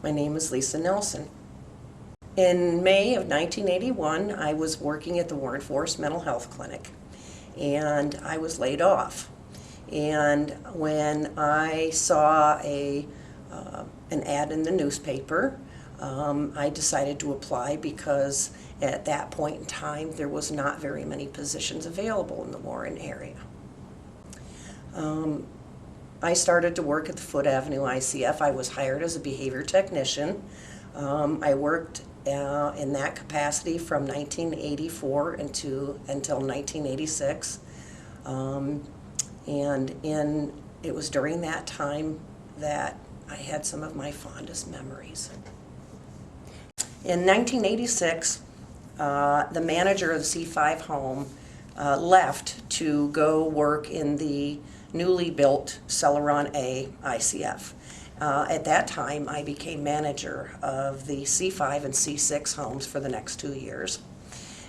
My name is Lisa Nelson. In May of 1981, I was working at the Warren Forest Mental Health Clinic, and I was laid off. And when I saw an ad in the newspaper, I decided to apply because at that point in time there was not very many positions available in the Warren area. I started to work at the Foot Avenue ICF. I was hired as a behavior technician. I worked in that capacity from 1984 until 1986. It was during that time that I had some of my fondest memories. In 1986, the manager of the C5 home left to go work in the newly built Celeron A ICF. At that time, I became manager of the C5 and C6 homes for the next 2 years.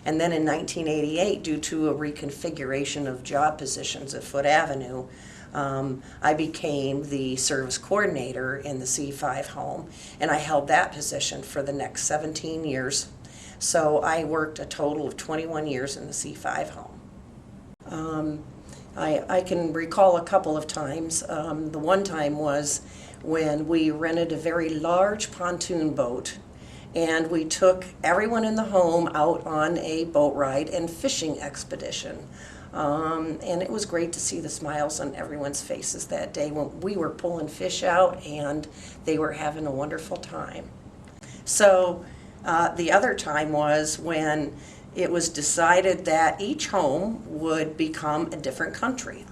And then in 1988, due to a reconfiguration of job positions at Foot Avenue, I became the service coordinator in the C5 home, and I held that position for the next 17 years. So I worked a total of 21 years in the C5 home. I can recall a couple of times. The one time was when we rented a very large pontoon boat, and we took everyone in the home out on a boat ride and fishing expedition. And it was great to see the smiles on everyone's faces that day when we were pulling fish out and they were having a wonderful time. So the other time was when it was decided that each home would become a different country.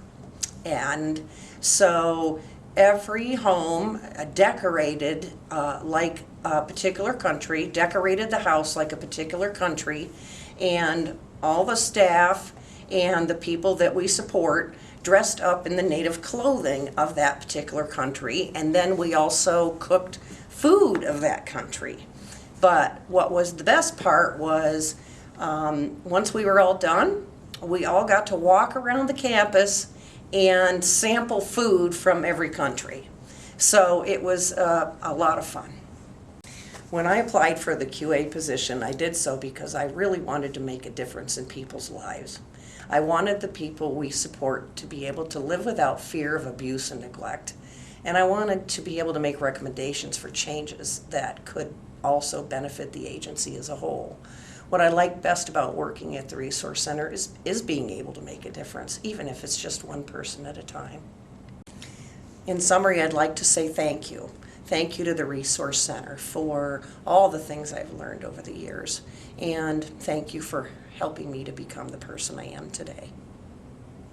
And so every home decorated like a particular country, decorated the house like a particular country, and all the staff and the people that we support dressed up in the native clothing of that particular country, and then we also cooked food of that country. But what was the best part was once we were all done, we all got to walk around the campus and sample food from every country. So it was a lot of fun. When I applied for the QA position, I did so because I really wanted to make a difference in people's lives. I wanted the people we support to be able to live without fear of abuse and neglect. And I wanted to be able to make recommendations for changes that could also benefit the agency as a whole. What I like best about working at the Resource Center is being able to make a difference, even if it's just one person at a time. In summary, I'd like to say thank you. Thank you to the Resource Center for all the things I've learned over the years. And thank you for helping me to become the person I am today.